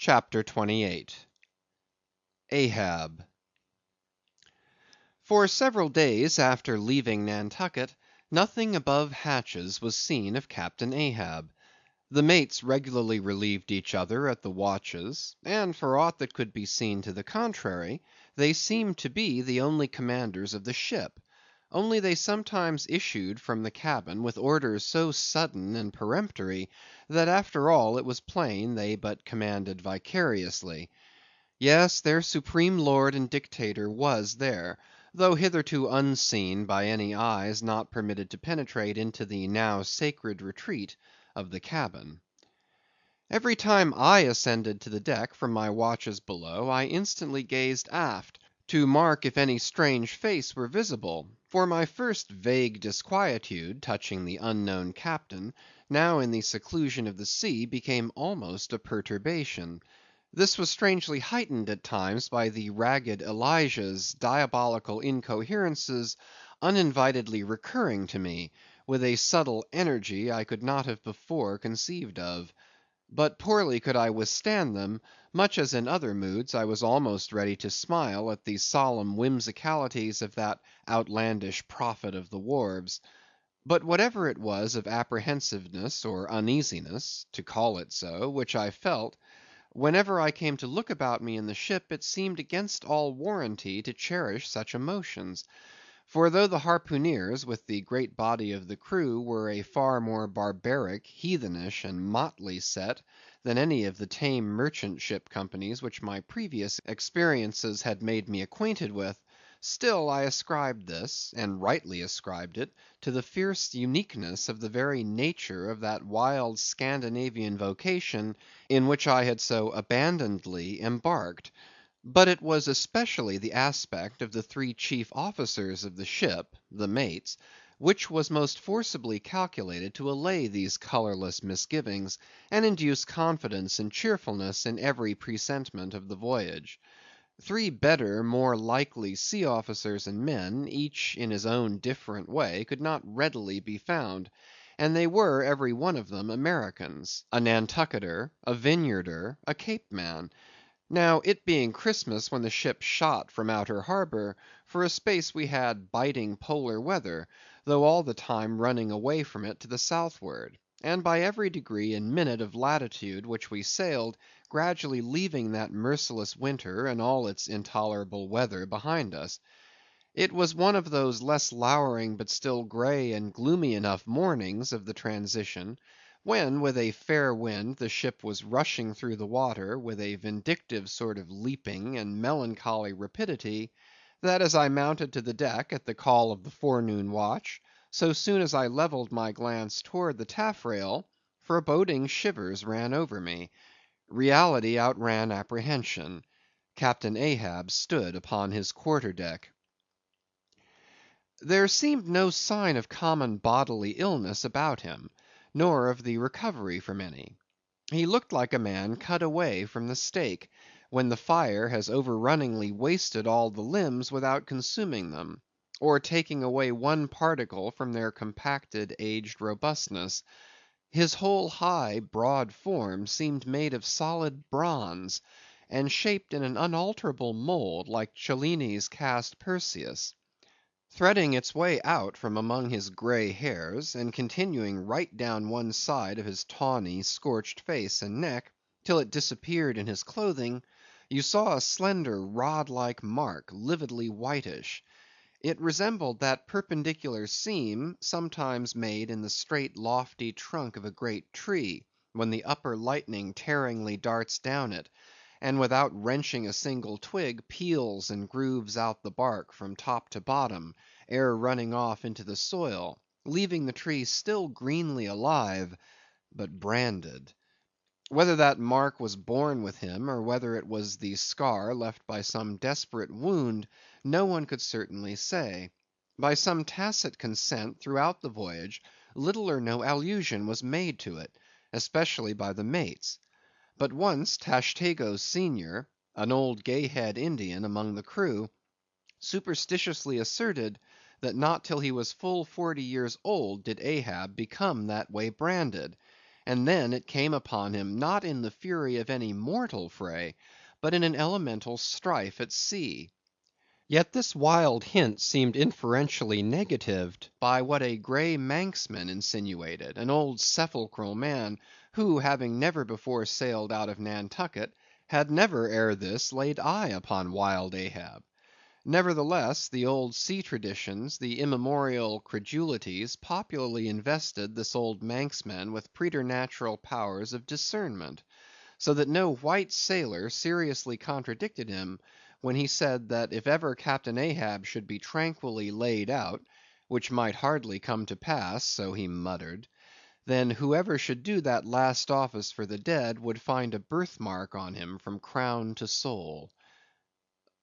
CHAPTER 28 Ahab For several days after leaving Nantucket, nothing above hatches was seen of Captain Ahab. The mates regularly relieved each other at the watches, and for aught that could be seen to the contrary, they seemed to be the only commanders of the ship; only they sometimes issued from the cabin with orders so sudden and peremptory, that after all it was plain they but commanded vicariously. Yes, their supreme lord and dictator was there, though hitherto unseen by any eyes not permitted to penetrate into the now sacred retreat of the cabin. Every time I ascended to the deck from my watches below, I instantly gazed aft, to mark if any strange face were visible; for my first vague disquietude touching the unknown captain, now in the seclusion of the sea, became almost a perturbation. This was strangely heightened at times by the ragged Elijah's diabolical incoherences uninvitedly recurring to me, with a subtle energy I could not have before conceived of. But poorly could I withstand them, much as in other moods I was almost ready to smile at the solemn whimsicalities of that outlandish prophet of the wharves. But whatever it was of apprehensiveness or uneasiness (to call it so) which I felt, whenever I came to look about me in the ship, it seemed against all warranty to cherish such emotions. For though the harpooneers, with the great body of the crew, were a far more barbaric, heathenish, and motley set than any of the tame merchant ship companies which my previous experiences had made me acquainted with, still I ascribed this, and rightly ascribed it, to the fierce uniqueness of the very nature of that wild Scandinavian vocation in which I had so abandonedly embarked. But it was especially the aspect of the three chief officers of the ship, the mates, which was most forcibly calculated to allay these colorless misgivings, and induce confidence and cheerfulness in every presentiment of the voyage. Three better, more likely sea officers and men, each in his own different way, could not readily be found; and they were, every one of them, Americans; a Nantucketer, a Vineyarder, a Cape man. Now, it being Christmas when the ship shot from Outer Harbor, for a space we had biting polar weather, though all the time running away from it to the southward; and by every degree and minute of latitude which we sailed, gradually leaving that merciless winter and all its intolerable weather behind us. It was one of those less lowering but still grey and gloomy enough mornings of the transition, when with a fair wind the ship was rushing through the water with a vindictive sort of leaping and melancholy rapidity, that as I mounted to the deck at the call of the forenoon watch, so soon as I levelled my glance towards the taffrail, foreboding shivers ran over me. Reality outran apprehension. Captain Ahab stood upon his quarter deck. There seemed no sign of common bodily illness about him, nor of the recovery from any. He looked like a man cut away from the stake, when the fire has overrunningly wasted all the limbs without consuming them, or taking away one particle from their compacted, aged robustness. His whole high, broad form seemed made of solid bronze, and shaped in an unalterable mould like Cellini's cast Perseus. Threading its way out from among his grey hairs, and continuing right down one side of his tawny, scorched face and neck, till it disappeared in his clothing, you saw a slender rod like mark, lividly whitish. It resembled that perpendicular seam sometimes made in the straight lofty trunk of a great tree, when the upper lightning tearingly darts down it, and without wrenching a single twig, peels and grooves out the bark from top to bottom, ere running off into the soil, leaving the tree still greenly alive, but branded. Whether that mark was born with him, or whether it was the scar left by some desperate wound, no one could certainly say. By some tacit consent throughout the voyage, little or no allusion was made to it, especially by the mates. But once Tashtego senior, an old Gayhead Indian among the crew, superstitiously asserted that not till he was full 40 years old did Ahab become that way branded, and then it came upon him not in the fury of any mortal fray, but in an elemental strife at sea. Yet this wild hint seemed inferentially negatived by what a grey Manxman insinuated, an old sepulchral man, who having never before sailed out of Nantucket, had never ere this laid eye upon wild Ahab. Nevertheless, the old sea traditions, the immemorial credulities, popularly invested this old Manxman with preternatural powers of discernment, so that no white sailor seriously contradicted him when he said that if ever Captain Ahab should be tranquilly laid out, which might hardly come to pass, so he muttered, then whoever should do that last office for the dead would find a birthmark on him from crown to sole.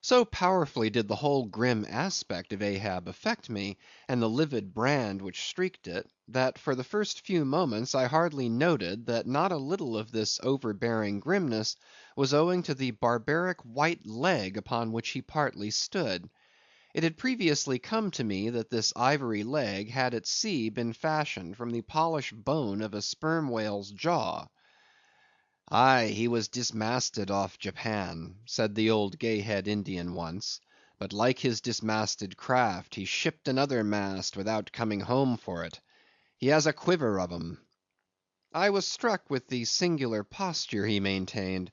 So powerfully did the whole grim aspect of Ahab affect me, and the livid brand which streaked it, that for the first few moments I hardly noted that not a little of this overbearing grimness was owing to the barbaric white leg upon which he partly stood. It had previously come to me that this ivory leg had at sea been fashioned from the polished bone of a sperm whale's jaw. "Aye, he was dismasted off Japan," said the old Gay Head Indian once, "but like his dismasted craft, he shipped another mast without coming home for it. He has a quiver of 'em." I was struck with the singular posture he maintained.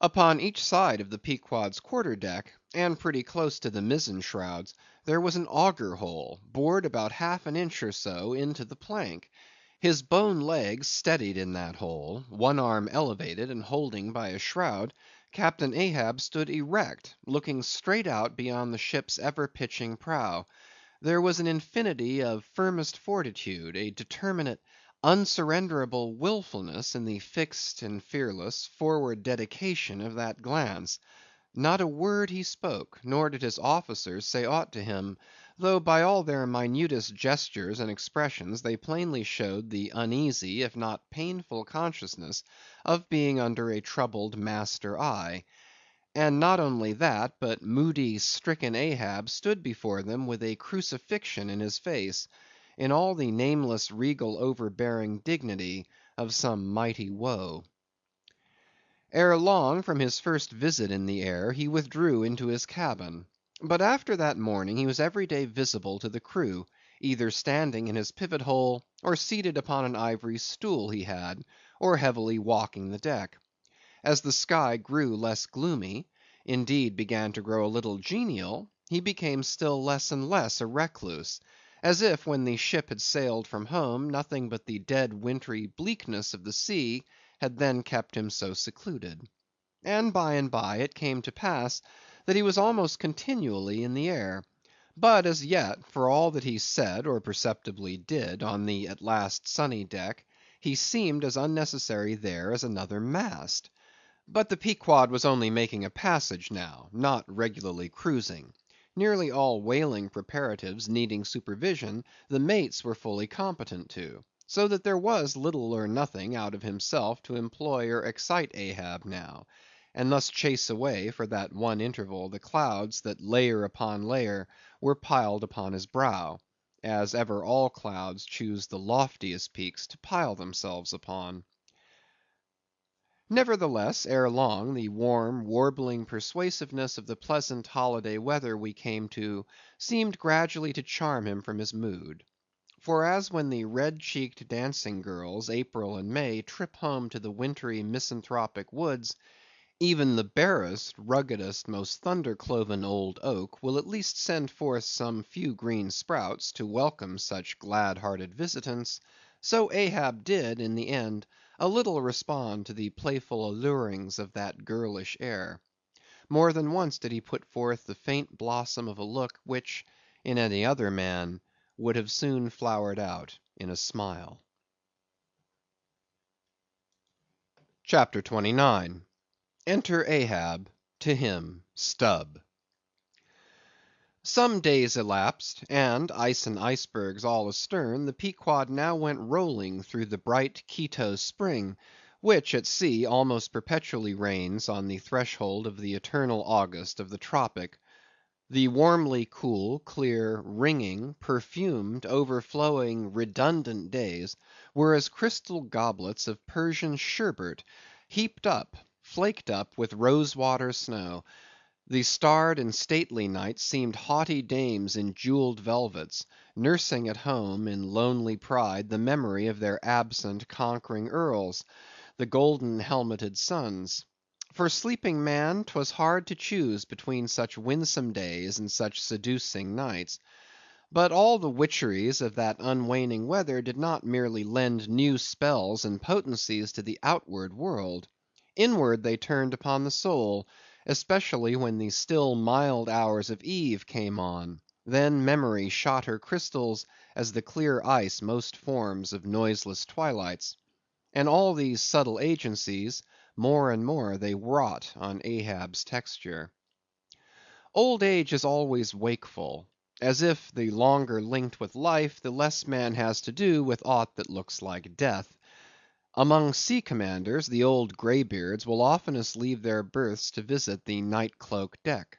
Upon each side of the Pequod's quarter deck, and pretty close to the mizzen shrouds, there was an auger hole, bored about half an inch or so into the plank. His bone legs steadied in that hole, one arm elevated and holding by a shroud, Captain Ahab stood erect, looking straight out beyond the ship's ever pitching prow. There was an infinity of firmest fortitude, a determinate, unsurrenderable willfulness in the fixed and fearless, forward dedication of that glance. Not a word he spoke, nor did his officers say aught to him, though by all their minutest gestures and expressions they plainly showed the uneasy, if not painful consciousness of being under a troubled master eye. And not only that, but moody, stricken Ahab stood before them with a crucifixion in his face, in all the nameless, regal, overbearing dignity of some mighty woe. Ere long, from his first visit in the air, he withdrew into his cabin. But after that morning he was every day visible to the crew, either standing in his pivot hole, or seated upon an ivory stool he had, or heavily walking the deck. As the sky grew less gloomy, indeed began to grow a little genial, he became still less and less a recluse, as if when the ship had sailed from home, nothing but the dead wintry bleakness of the sea had then kept him so secluded. And by it came to pass that he was almost continually in the air. But as yet, for all that he said or perceptibly did on the at last sunny deck, he seemed as unnecessary there as another mast. But the Pequod was only making a passage now, not regularly cruising. Nearly all whaling preparatives needing supervision, the mates were fully competent to; so that there was little or nothing out of himself to employ or excite Ahab now, and thus chase away for that one interval the clouds that layer upon layer were piled upon his brow, as ever all clouds choose the loftiest peaks to pile themselves upon. Nevertheless, ere long, the warm, warbling persuasiveness of the pleasant holiday weather we came to, seemed gradually to charm him from his mood. For as when the red‐cheeked dancing girls, April and May, trip home to the wintry misanthropic woods, even the barest, ruggedest, most thunder‐cloven old oak will at least send forth some few green sprouts to welcome such glad‐hearted visitants, so Ahab did, in the end, a little respond to the playful allurings of that girlish air. More than once did he put forth the faint blossom of a look, which, in any other man, would have soon flowered out in a smile. CHAPTER 29. Enter Ahab, to him Stubb. Some days elapsed, and, ice and icebergs all astern, the Pequod now went rolling through the bright Quito spring, which at sea almost perpetually reigns on the threshold of the eternal August of the tropic. The warmly cool, clear, ringing, perfumed, overflowing, redundant days were as crystal goblets of Persian sherbet, heaped up, flaked up with rose water snow. The starred and stately nights seemed haughty dames in jewelled velvets, nursing at home in lonely pride the memory of their absent conquering earls, the golden helmeted suns. For sleeping man, 'twas hard to choose between such winsome days and such seducing nights. But all the witcheries of that unwaning weather did not merely lend new spells and potencies to the outward world. Inward they turned upon the soul, especially when the still mild hours of eve came on. Then memory shot her crystals as the clear ice most forms of noiseless twilights. And all these subtle agencies, more and more they wrought on Ahab's texture. Old age is always wakeful, as if, the longer linked with life, the less man has to do with aught that looks like death. Among sea commanders, the old greybeards will oftenest leave their berths to visit the night cloak deck.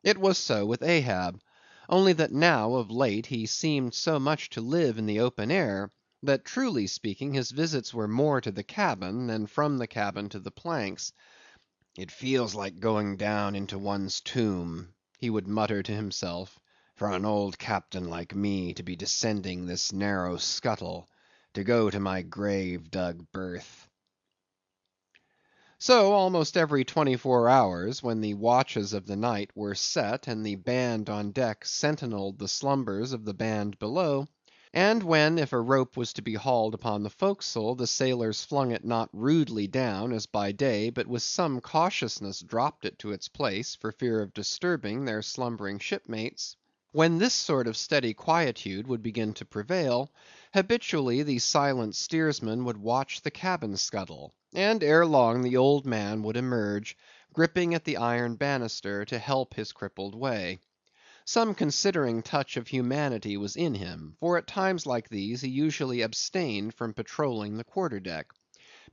It was so with Ahab; only that now, of late, he seemed so much to live in the open air, that truly speaking his visits were more to the cabin, than from the cabin to the planks. "It feels like going down into one's tomb," he would mutter to himself, "for an old captain like me to be descending this narrow scuttle, to go to my grave dug berth." So almost every 24 hours, when the watches of the night were set, and the band on deck sentineled the slumbers of the band below, and when, if a rope was to be hauled upon the forecastle, the sailors flung it not rudely down as by day, but with some cautiousness dropped it to its place for fear of disturbing their slumbering shipmates; when this sort of steady quietude would begin to prevail, habitually the silent steersman would watch the cabin scuttle, and ere long the old man would emerge, gripping at the iron banister to help his crippled way. Some considering touch of humanity was in him, for at times like these he usually abstained from patrolling the quarter deck;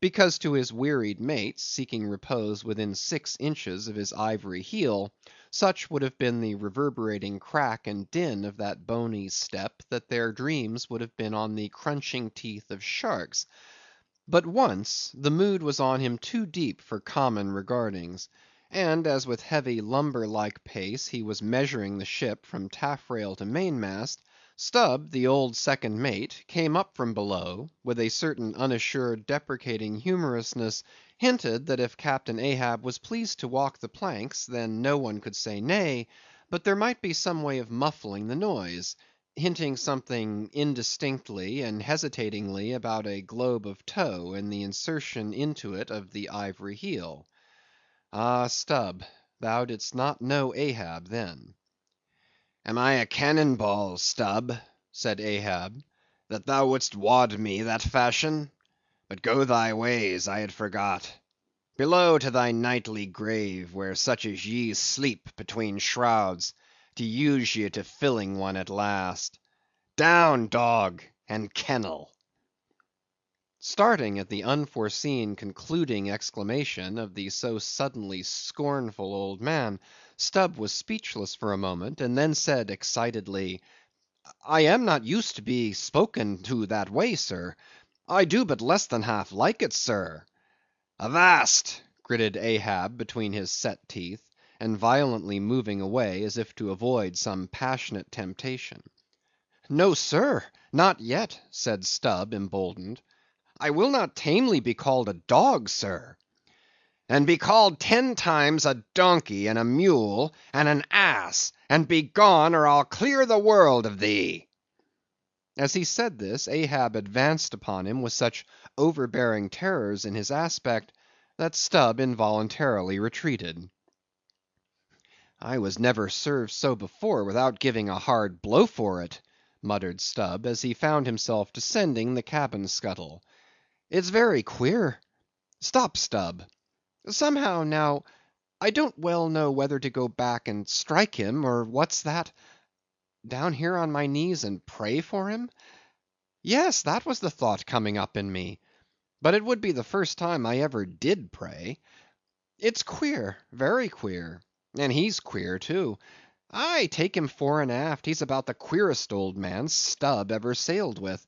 because to his wearied mates, seeking repose within 6 inches of his ivory heel, such would have been the reverberating crack and din of that bony step, that their dreams would have been on the crunching teeth of sharks. But once, the mood was on him too deep for common regardings; and as with heavy lumber like pace he was measuring the ship from taffrail to mainmast, Stubb, the old second mate, came up from below, with a certain unassured deprecating humorousness, hinted that if Captain Ahab was pleased to walk the planks, then no one could say nay, but there might be some way of muffling the noise; hinting something indistinctly and hesitatingly about a globe of tow, and the insertion into it of the ivory heel. Ah, Stubb, thou didst not know Ahab then. "Am I a cannon ball, Stubb," said Ahab, "that thou wouldst wad me that fashion? But go thy ways, I had forgot. Below to thy nightly grave, where such as ye sleep between shrouds, to use ye to filling one at last. Down, dog, and kennel." Starting at the unforeseen concluding exclamation of the so suddenly scornful old man, Stubb was speechless for a moment, and then said excitedly, "I am not used to be spoken to that way, sir. I do but less than half like it, sir." "Avast!" gritted Ahab between his set teeth, and violently moving away as if to avoid some passionate temptation. "No, sir, not yet," said Stubb, emboldened. "I will not tamely be called a dog, sir." "Then be called 10 times a donkey, and a mule, and an ass, and begone, or I'll clear the world of thee." As he said this, Ahab advanced upon him with such overbearing terrors in his aspect, that Stubb involuntarily retreated. "I was never served so before without giving a hard blow for it," muttered Stubb, as he found himself descending the cabin scuttle. "It's very queer. Stop, Stubb. Somehow, now, I don't well know whether to go back and strike him, or what's that? Down here on my knees and pray for him? Yes, that was the thought coming up in me. But it would be the first time I ever did pray. It's queer, very queer; and he's queer too. Aye, take him fore and aft, he's about the queerest old man Stubb ever sailed with.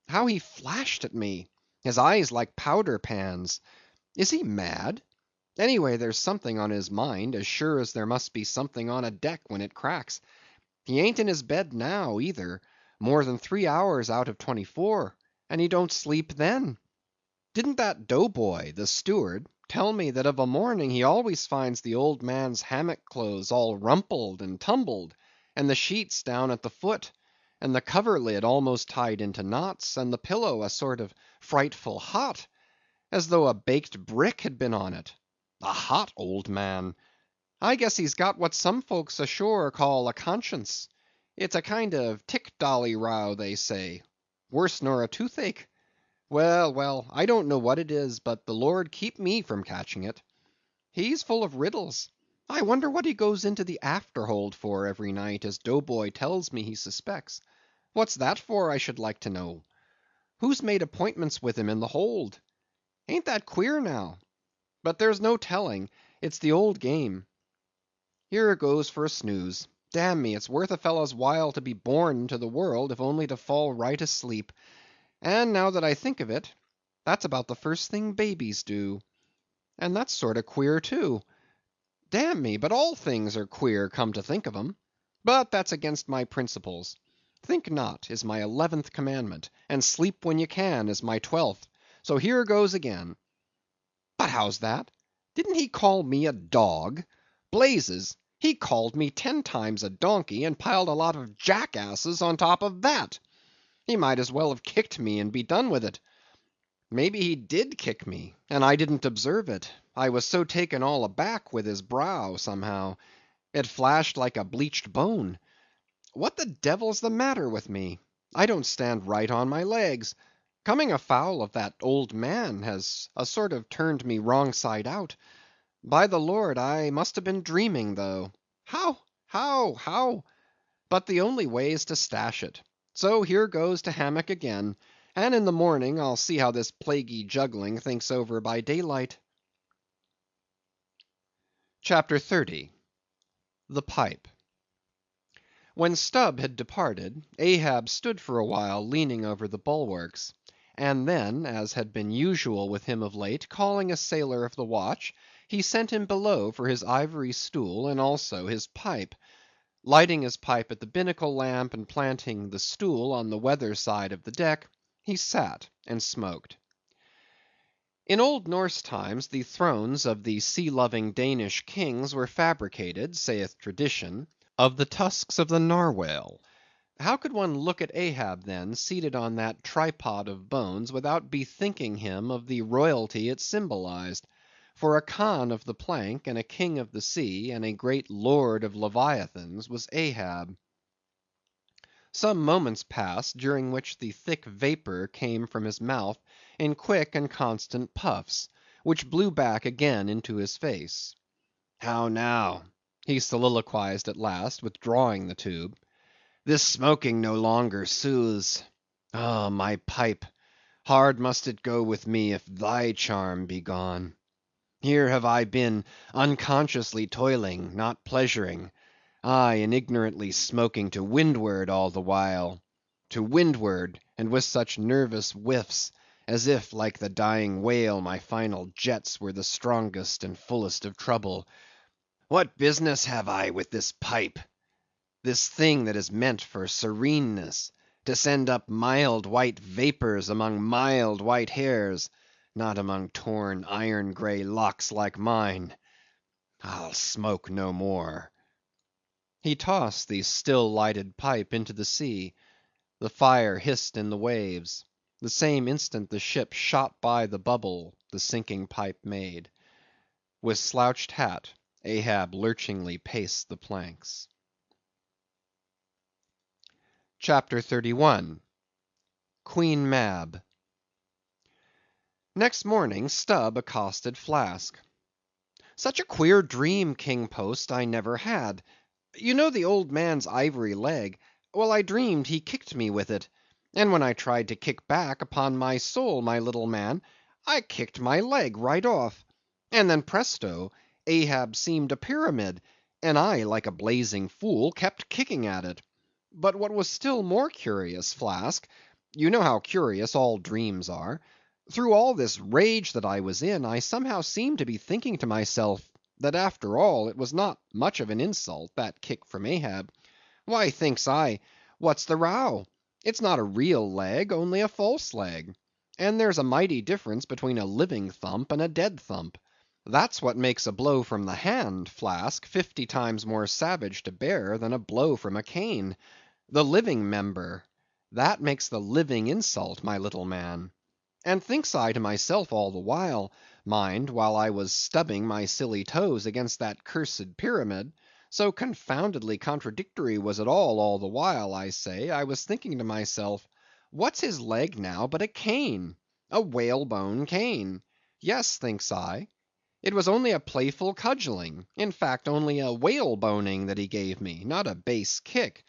How he flashed at me! His eyes like powder pans. Is he mad? Anyway, there's something on his mind, as sure as there must be something on a deck when it cracks. He ain't in his bed now, either, more than 3 hours out of 24, and he don't sleep then. Didn't that doughboy, the steward, tell me that of a morning he always finds the old man's hammock clothes all rumpled and tumbled, and the sheets down at the foot, and the coverlid almost tied into knots, and the pillow a sort of frightful hot, as though a baked brick had been on it. A hot old man! I guess he's got what some folks ashore call a conscience. It's a kind of tick-dolly row, they say. Worse nor a toothache. Well, well, I don't know what it is, but the Lord keep me from catching it. He's full of riddles. I wonder what he goes into the afterhold for every night, as Doughboy tells me he suspects. What's that for, I should like to know? Who's made appointments with him in the hold? Ain't that queer now? But there's no telling. It's the old game. Here goes for a snooze. Damn me, it's worth a fellow's while to be born into the world, if only to fall right asleep. And now that I think of it, that's about the first thing babies do. And that's sort of queer, too. Damn me, but all things are queer, come to think of 'em. But that's against my principles. Think not, is my 11th commandment, and sleep when you can is my 12th. So here goes again. But how's that? Didn't he call me a dog? Blazes, he called me 10 times a donkey, and piled a lot of jackasses on top of that. He might as well have kicked me and be done with it. Maybe he did kick me, and I didn't observe it. I was so taken all aback with his brow, somehow. It flashed like a bleached bone. What the devil's the matter with me? I don't stand right on my legs. Coming afoul of that old man has a sort of turned me wrong side out. By the Lord, I must have been dreaming, though. How? But the only way is to stash it. So here goes to hammock again, and in the morning I'll see how this plaguey juggling thinks over by daylight. Chapter 30. The Pipe. When Stubb had departed, Ahab stood for a while leaning over the bulwarks, and then, as had been usual with him of late, calling a sailor of the watch, he sent him below for his ivory stool and also his pipe. Lighting his pipe at the binnacle lamp, and planting the stool on the weather side of the deck, he sat and smoked. In old Norse times the thrones of the sea-loving Danish kings were fabricated, saith tradition, of the tusks of the narwhale. How could one look at Ahab, then, seated on that tripod of bones, without bethinking him of the royalty it symbolized? For a Khan of the plank, and a king of the sea, and a great lord of leviathans, was Ahab. Some moments passed, during which the thick vapor came from his mouth in quick and constant puffs, which blew back again into his face. "How now?" he soliloquized at last, withdrawing the tube. "This smoking no longer soothes. Oh, my pipe! Hard must it go with me if thy charm be gone. Here have I been unconsciously toiling, not pleasuring; aye, and ignorantly smoking to windward all the while. To windward, and with such nervous whiffs, as if, like the dying whale, my final jets were the strongest and fullest of trouble. What business have I with this pipe? This thing that is meant for sereneness, to send up mild white vapors among mild white hairs, not among torn iron grey locks like mine. I'll smoke no more." He tossed the still lighted pipe into the sea. The fire hissed in the waves. The same instant the ship shot by the bubble the sinking pipe made. With slouched hat, Ahab lurchingly paced the planks. Chapter 31. Queen Mab. Next morning Stubb accosted Flask. "Such a queer dream, King Post, I never had. You know the old man's ivory leg? Well, I dreamed he kicked me with it; and when I tried to kick back, upon my soul, my little man, I kicked my leg right off; and then presto, Ahab seemed a pyramid, and I, like a blazing fool, kept kicking at it. But what was still more curious, Flask, you know how curious all dreams are, through all this rage that I was in, I somehow seemed to be thinking to myself, that after all it was not much of an insult, that kick from Ahab. Why, thinks I, what's the row? It's not a real leg, only a false leg. And there's a mighty difference between a living thump and a dead thump. That's what makes a blow from the hand, Flask, 50 times more savage to bear than a blow from a cane. The living member, that makes the living insult, my little man. And thinks I to myself all the while, mind, while I was stubbing my silly toes against that cursed pyramid, so confoundedly contradictory was it all the while, I say, I was thinking to myself, what's his leg now but a cane? A whalebone cane. Yes, thinks I. It was only a playful cudgeling, in fact only a whaleboning that he gave me, not a base kick.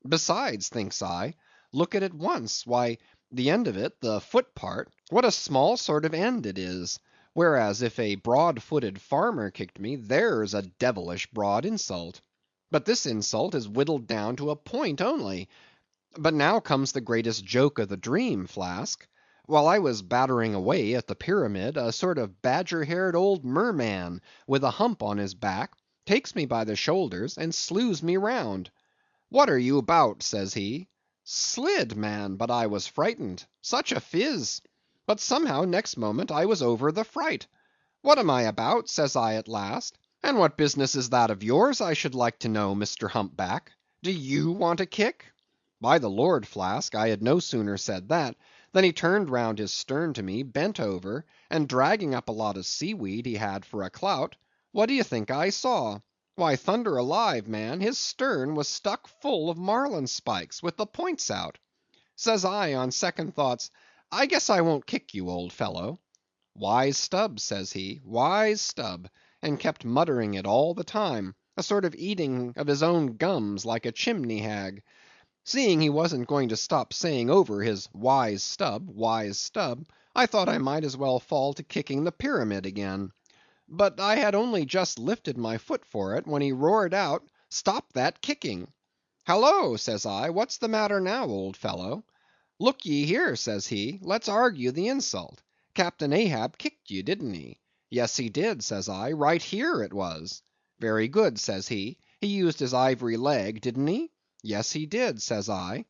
Besides, thinks I, look at it once, why, the end of it, the foot part, what a small sort of end it is; whereas if a broad-footed farmer kicked me, there's a devilish broad insult. But this insult is whittled down to a point only. But now comes the greatest joke of the dream, Flask. While I was battering away at the pyramid, a sort of badger-haired old merman, with a hump on his back, takes me by the shoulders and slews me round. What are you about, says he. Slid, man, but I was frightened. Such a phiz! But somehow next moment I was over the fright. What am I about, says I at last, and what business is that of yours, I should like to know, Mr. Humpback? Do you want a kick? By the Lord, Flask, I had no sooner said that, than he turned round his stern to me, bent over, and dragging up a lot of seaweed he had for a clout, what do you think I saw? Why, thunder alive, man, his stern was stuck full of marlin spikes, with the points out. Says I, on second thoughts, I guess I won't kick you, old fellow. Wise Stubb, says he, wise Stubb, and kept muttering it all the time, a sort of eating of his own gums like a chimney hag. Seeing he wasn't going to stop saying over his wise Stubb, I thought I might as well fall to kicking the pyramid again. But I had only just lifted my foot for it, when he roared out, stop that kicking. Hallo, says I, what's the matter now, old fellow? Look ye here, says he, let's argue the insult. Captain Ahab kicked you, didn't he? Yes, he did, says I, right here it was. Very good, says he, he used his ivory leg, didn't he? Yes, he did, says I.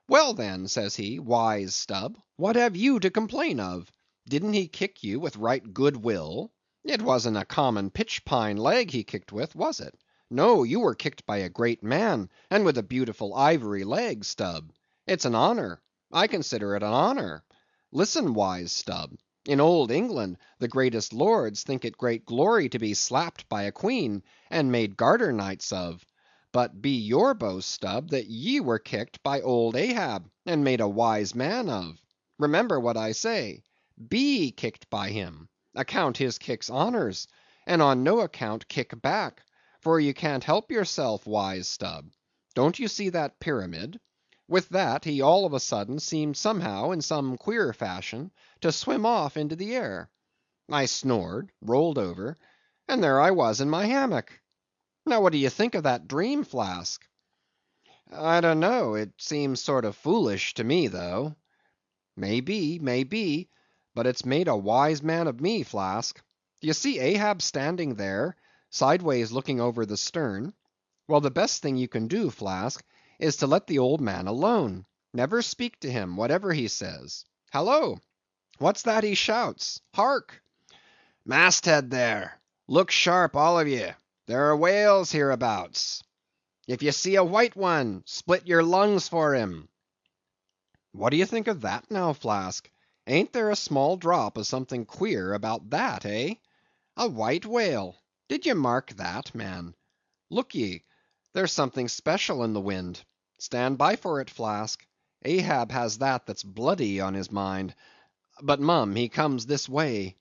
Well then, says he, wise Stubb, what have you to complain of? Didn't he kick you with right good will? It wasn't a common pitch-pine leg he kicked with, was it? No, you were kicked by a great man, and with a beautiful ivory leg, Stubb. It's an honor. I consider it an honor. Listen, wise Stubb. In old England, the greatest lords think it great glory to be slapped by a queen, and made garter knights of. But be your boast, Stubb, that ye were kicked by old Ahab, and made a wise man of. Remember what I say. Be kicked by him. Account his kicks honors, and on no account kick back, for you can't help yourself, wise Stubb. Don't you see that pyramid? With that, he all of a sudden seemed somehow, in some queer fashion, to swim off into the air. I snored, rolled over, and there I was in my hammock. Now what do you think of that dream, Flask? I don't know, it seems sort of foolish to me, though. May be, but it's made a wise man of me, Flask. Do you see Ahab standing there, sideways looking over the stern? Well, the best thing you can do, Flask, is to let the old man alone. Never speak to him, whatever he says. Hallo! What's that he shouts? Hark! Masthead there! Look sharp, all of ye. There are whales hereabouts. If you see a white one, split your lungs for him. What do you think of that now, Flask? Ain't there a small drop of something queer about that, eh? A white whale. Did ye mark that, man? Look ye, there's something special in the wind. Stand by for it, Flask. Ahab has that's bloody on his mind. But mum, he comes this way.